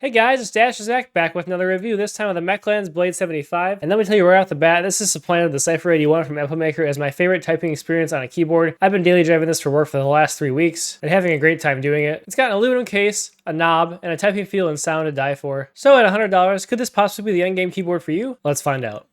Hey guys, it's Dash Zach back with another review, this time of the Mechlands Blade75. And let me tell you right off the bat, this is supplanted the Cypher 81 from Maker as my favorite typing experience on a keyboard. I've been daily driving this for work for the last 3 weeks and having a great time doing it. It's got an aluminum case, a knob, and a typing feel and sound to die for. So at $100, could this possibly be the endgame keyboard for you? Let's find out.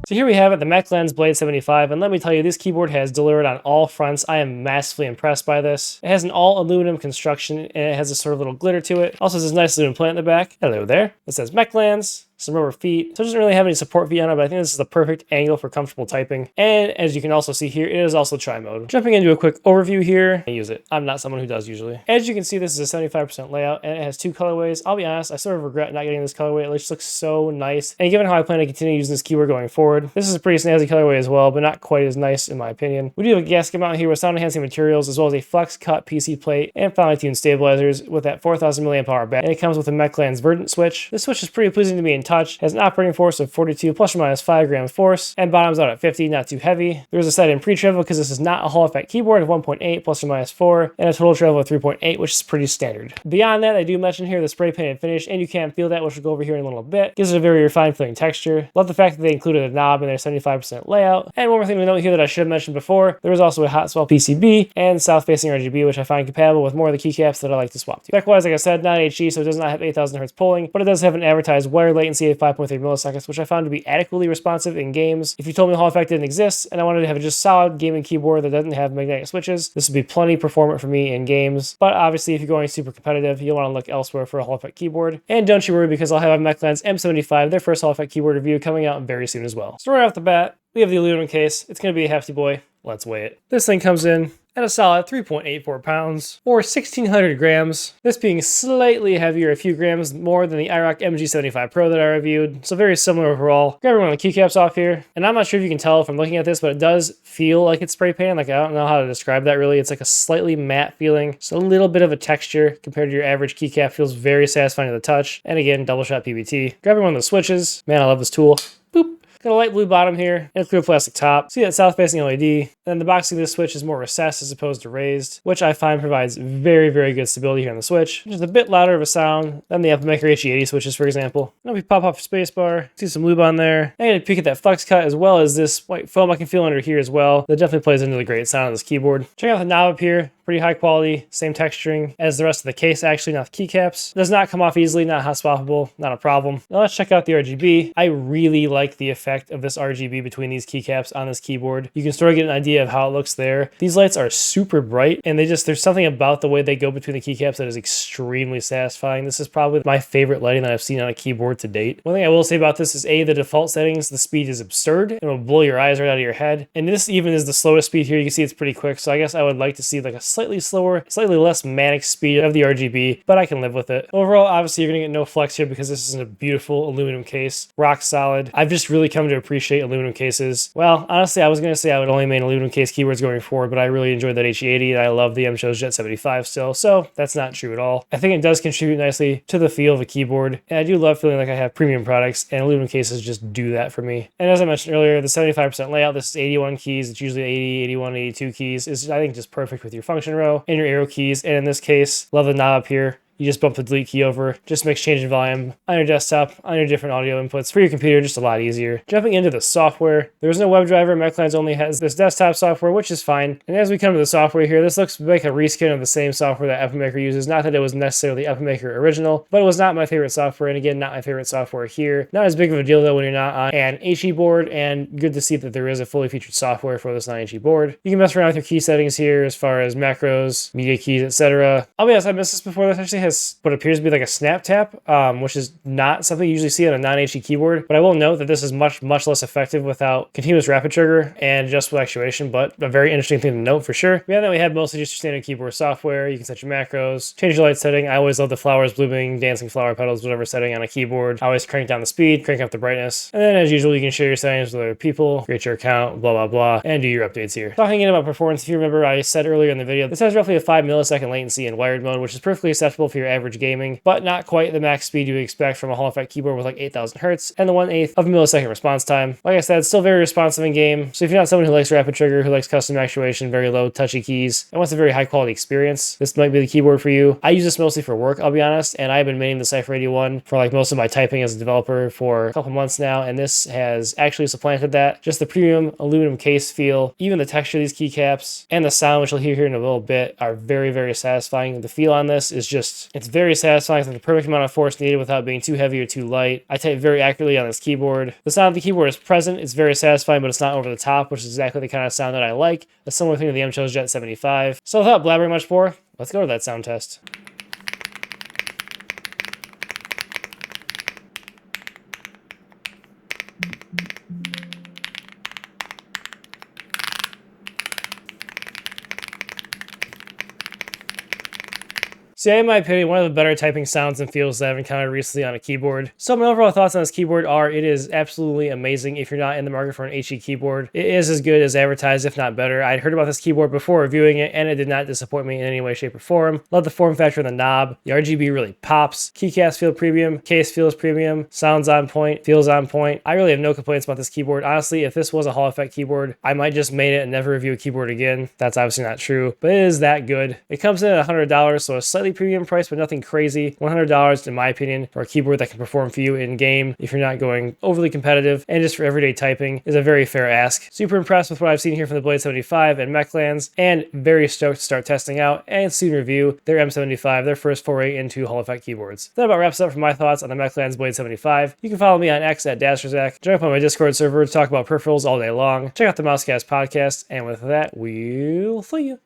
So here we have it, the Mechlands Blade75, and let me tell you, this keyboard has delivered on all fronts. I am massively impressed by this. It has an all aluminum construction, and it has a sort of little glitter to it. Also has this nice aluminum plant in the back. Hello there. It says Mechlands. Some rubber feet. So it doesn't really have any support feet on it, but I think this is the perfect angle for comfortable typing. And as you can also see here, it is also tri-mode. Jumping into a quick overview here, I use it. I'm not someone who does usually. As you can see, this is a 75% layout, and it has 2 colorways. I'll be honest, I sort of regret not getting this colorway. It just looks so nice. And given how I plan to continue using this keyboard going forward, this is a pretty snazzy colorway as well, but not quite as nice in my opinion. We do have a gasket mount here with sound enhancing materials, as well as a flex cut PC plate and finely tuned stabilizers with that 4000 mAh battery. And it comes with a Mechlands Verdant switch. This switch is pretty pleasing to me in touch. It has an operating force of 42 plus or minus 5 grams force, and bottoms out at 50, not too heavy. There's a set in pre-travel because this is not a Hall effect keyboard of 1.8 plus or minus 4, and a total travel of 3.8, which is pretty standard. Beyond that, I do mention here the spray painted finish, and you can feel that, which we'll go over here in a little bit. Gives it a very refined feeling texture. Love the fact that they included a knob in their 75% layout. And one more thing to note here that I should have mentioned before, there is also a hot swap PCB and south-facing RGB, which I find compatible with more of the keycaps that I like to swap to. Spec-wise, like I said, not HE, so it does not have 8000 Hz polling, but it does have an advertised wire latency of 5.3 milliseconds, which I found to be adequately responsive in games. If you told me Hall effect didn't exist and I wanted to have a just solid gaming keyboard that doesn't have magnetic switches, this would be plenty performant for me in games. But obviously, if you're going super competitive, you'll want to look elsewhere for a Hall effect keyboard. And don't you worry, because I'll have a Mechlands M75, their first Hall effect keyboard review, coming out very soon as well. So right off the bat, we have the aluminum case. It's going to be a hefty boy. Let's weigh it. This thing comes in at a solid 3.84 pounds, or 1,600 grams, this being slightly heavier, a few grams more than the iRock MG75 Pro that I reviewed, so very similar overall. Grabbing one of the keycaps off here, and I'm not sure if you can tell from looking at this, but it does feel like it's spray painted. Like, I don't know how to describe that really. It's like a slightly matte feeling, so a little bit of a texture compared to your average keycap. Feels very satisfying to the touch, and again, double shot PBT. Grabbing one of the switches, man, I love this tool. Boop. Got a light blue bottom here and a clear plastic top. See that south-facing LED. And the boxing of this switch is more recessed as opposed to raised, which I find provides very, very good stability here on the switch. Just a bit louder of a sound than the Maker HE80 switches, for example. Now we pop off spacebar, see some lube on there. I get a peek at that flex cut, as well as this white foam I can feel under here as well. That definitely plays into the great sound of this keyboard. Check out the knob up here. Pretty high quality, same texturing as the rest of the case, actually, not the keycaps. Does not come off easily, not hot swappable, not a problem. Now let's check out the RGB. I really like the effect of this RGB between these keycaps on this keyboard. You can sort of get an idea of how it looks there. These lights are super bright, and there's something about the way they go between the keycaps that is extremely satisfying. This is probably my favorite lighting that I've seen on a keyboard to date. One thing I will say about this is the default settings, the speed is absurd. It will blow your eyes right out of your head. And this even is the slowest speed here. You can see it's pretty quick, so I guess I would like to see like a slightly slower, slightly less manic speed of the RGB, but I can live with it. Overall, obviously, you're gonna get no flex here because this is a beautiful aluminum case, rock solid. I've just really come to appreciate aluminum cases. Well, honestly, I was gonna say I would only main aluminum case keyboards going forward, but I really enjoyed that HE80 and I love the MShow's Jet 75 still, so that's not true at all. I think it does contribute nicely to the feel of a keyboard, and I do love feeling like I have premium products, and aluminum cases just do that for me. And as I mentioned earlier, the 75% layout, this is 81 keys, it's usually 80, 81, 82 keys, is I think just perfect with your function row and your arrow keys, and in this case, love the knob up here. You just bump the delete key over, just makes changing volume on your desktop, on your different audio inputs for your computer just a lot easier. Jumping into the software, there's no WebDriver. Mechlands only has this desktop software, which is fine. And as we come to the software here, this looks like a reskin of the same software that Maker uses. Not that it was necessarily Maker original, but it was not my favorite software. And again, not my favorite software here. Not as big of a deal though when you're not on an HE board, and good to see that there is a fully featured software for this non-HE board. You can mess around with your key settings here as far as macros, media keys, etc. I'll be honest, I missed this before. This actually has what appears to be like a snap tap, which is not something you usually see on a non-HE keyboard, but I will note that this is much less effective without continuous rapid trigger and adjustable actuation, but a very interesting thing to note for sure. Beyond that, we have mostly just your standard keyboard software. You can set your macros, change your light setting. I always love the flowers blooming, dancing flower petals, whatever setting on a keyboard. I always crank down the speed, crank up the brightness, and then as usual, you can share your settings with other people, create your account, blah, blah, blah, and do your updates here. Talking about performance, if you remember, I said earlier in the video, this has roughly a 5 millisecond latency in wired mode, which is perfectly acceptable if your average gaming, but not quite the max speed you would expect from a Hall effect keyboard with like 8000 hertz and the 1/8 of a millisecond response time. Like I said, it's still very responsive in game, so if you're not someone who likes rapid trigger, who likes custom actuation, very low touchy keys, and wants a very high quality experience, this might be the keyboard for you. I use this mostly for work, I'll be honest, and I've been maining the Cypher 81 for like most of my typing as a developer for a couple months now, and this has actually supplanted that. Just the premium aluminum case feel, even the texture of these keycaps, and the sound, which you'll hear here in a little bit, are very, very satisfying. The feel on this is just, it's very satisfying. It's like the perfect amount of force needed without being too heavy or too light. I type very accurately on this keyboard. The sound of the keyboard is present, it's very satisfying, but it's not over the top, which is exactly the kind of sound that I like. A similar thing to the M-Show's Jet 75. So without blabbering much more, let's go to that sound test. So yeah, in my opinion, one of the better typing sounds and feels that I've encountered recently on a keyboard. So my overall thoughts on this keyboard are, it is absolutely amazing if you're not in the market for an HE keyboard. It is as good as advertised, if not better. I'd heard about this keyboard before reviewing it, and it did not disappoint me in any way, shape, or form. Love the form factor of the knob. The RGB really pops. Keycaps feel premium. Case feels premium. Sounds on point. Feels on point. I really have no complaints about this keyboard. Honestly, if this was a Hall effect keyboard, I might just main it and never review a keyboard again. That's obviously not true, but it is that good. It comes in at $100, so a slightly premium price, but nothing crazy. $100, in my opinion, for a keyboard that can perform for you in game if you're not going overly competitive, and just for everyday typing, is a very fair ask. Super impressed with what I've seen here from the Blade75 and Mechlands, and very stoked to start testing out and soon review their M75, their first foray into Hall effect keyboards. That about wraps up for my thoughts on the Mechlands Blade75. You can follow me on X at DasherZach. Join up on my Discord server to talk about peripherals all day long. Check out the Mousecast podcast, and with that, we'll see you.